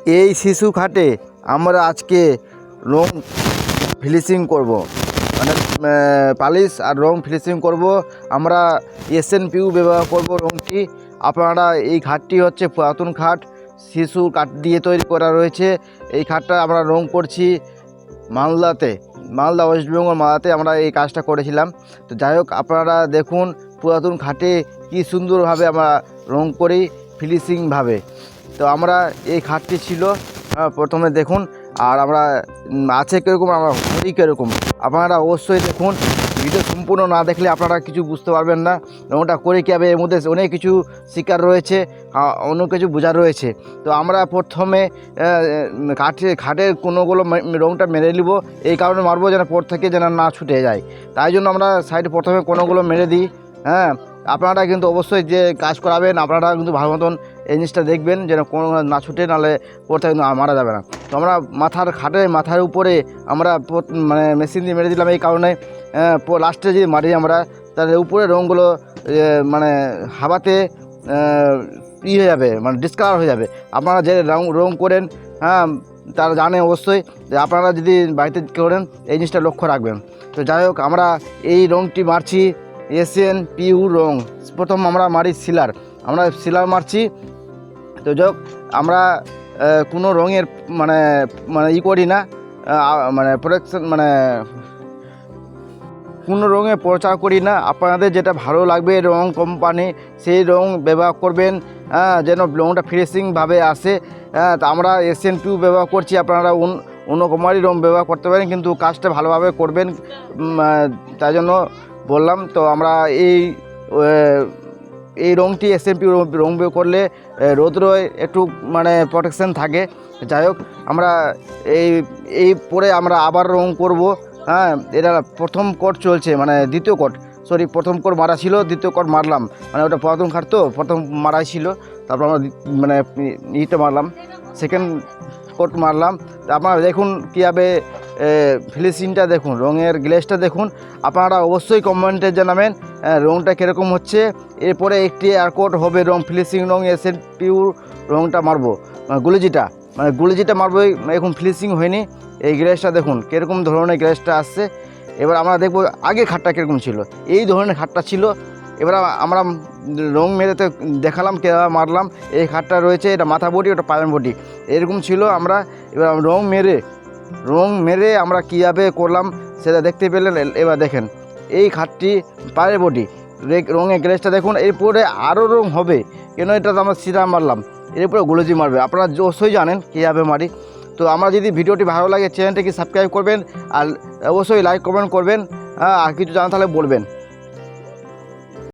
এই শিশু খাটে আমরা আজকে রং ফিনিশিং করব, মানে পালিশ আর রং ফিনিশিং করব। আমরা এসএনপিইউ ব্যবহার করব রংটি। আপনারা এই খাটটি হচ্ছে পুরাতন খাট, শিশু কাঠ দিয়ে তৈরি করা রয়েছে। এই খাটটা আমরা রং করছি মালদা ওয়েস্ট বেঙ্গল মালদাতে আমরা এই কাজটা করেছিলাম। তো যাই হোক, আপনারা দেখুন পুরাতন খাটে কি সুন্দরভাবে আমরা রং করি ফিনিশিংভাবে। তো আমরা এই খাটটি ছিল প্রথমে দেখুন, আর আমরা আছে কীরকম, আমরা করি কীরকম, আপনারা অবশ্যই দেখুন। ভিডিও সম্পূর্ণ না দেখলে আপনারা কিছু বুঝতে পারবেন না রংটা করে কীভাবে। এর মধ্যে অনেক কিছু শিকার রয়েছে, অন্য কিছু বোঝার রয়েছে। তো আমরা প্রথমে খাটের কোনোগুলো রংটা মেরে নিব। এই কারণে মারবো যেন পর থেকে যেন না ছুটে যায়, তাই জন্য আমরা সাইডে প্রথমে কোনোগুলো মেরে দিই। হ্যাঁ, আপনারা কিন্তু অবশ্যই যে কাজ করাবেন আপনারা কিন্তু ভালো মতন এই জিনিসটা দেখবেন যেন কোনো না ছুটে, নাহলে পড়তে কিন্তু মারা যাবে না। তো আমরা খাটের মাথার উপরে আমরা মানে মেশিন দিয়ে মেরে দিলাম। এই কারণে লাস্টে যদি মারি আমরা, তাহলে উপরে রঙগুলো মানে হাওয়াতে হয়ে যাবে, মানে ডিসকালার হয়ে যাবে। আপনারা যে রং করেন, হ্যাঁ, তারা জানে অবশ্যই যে আপনারা যদি বাড়িতে করেন এই জিনিসটা লক্ষ্য রাখবেন। তো যাই হোক, আমরা এই রংটি মারছি এসএনপিইউ রং। প্রথম আমরা মারি সিলার মারছি। তো যাই হোক, আমরা কোনো রঙের মানে করি না, মানে প্রোটেকশন, মানে কোনো রঙে প্রচার করি না। আপনাদের যেটা ভালো লাগবে রং কোম্পানি, সেই রং ব্যবহার করবেন, যেন রংটা ফিনিশিংভাবে আসে। তা আমরা এসএনপিইউ ব্যবহার করছি, আপনারা অন্য কোম্পানির রং ব্যবহার করতে পারেন, কিন্তু কাজটা ভালোভাবে করবেন, তাই জন্য বললাম। তো আমরা এই রংটি এসএনপিইউ রং ব্যবহার করলে রোদ্র একটু মানে প্রোটেকশন থাকে। যাই হোক, আমরা এই পরে আমরা আবার রং করব। হ্যাঁ, এটা প্রথম কোট চলছে, মানে দ্বিতীয় কোট, প্রথম কোট মারা ছিল, দ্বিতীয় কোট মারলাম, মানে ওটা পুরাতন খাট তো প্রথম মারাই ছিল। তারপর আমরা মানে মারলাম, সেকেন্ড কোট মারলাম। তো আপনারা দেখুন কীভাবে ফিনিশিংটা দেখুন, রঙের গ্লেজটা দেখুন। আপনারা অবশ্যই কমেন্টে জানাবেন রঙটা কীরকম হচ্ছে। এরপরে একটি আর কোট হবে রং, ফিনিশিং রং এসএনপিইউ রঙটা মারবো, গুলিজিটা মারবো। এখন ফিনিশিং হয়নি। এই গ্লেজটা দেখুন কীরকম ধরনের গ্লেজটা আসছে। এবার আমরা দেখব আগে খাটটা কীরকম ছিল। এই ধরনের খাটটা ছিল। এবার আমরা রং মেরেতে দেখালাম কীভাবে মারলাম। এই খাটটা রয়েছে, এটা মাথা বডি, ওটা পায়ের বডি, এরকম ছিল। আমরা এবার রং মেরে আমরা কীভাবে করলাম সেটা দেখতে পেলেন। এবার দেখেন এই খাটটি পায়ের বডি, রঙের গ্লেজটা দেখুন। এরপরে আরও রং হবে, কেন এটা তো আমরা সিধা মারলাম, এরপরে গুলোজি মারবে। আপনারা অবশ্যই জানেন কীভাবে মারি। তো আমরা যদি ভিডিওটি ভালো লাগে চ্যানেলটিকে সাবস্ক্রাইব করবেন, আর অবশ্যই লাইক কমেন্ট করবেন। আর কিছু জানা তাহলে বলবেন।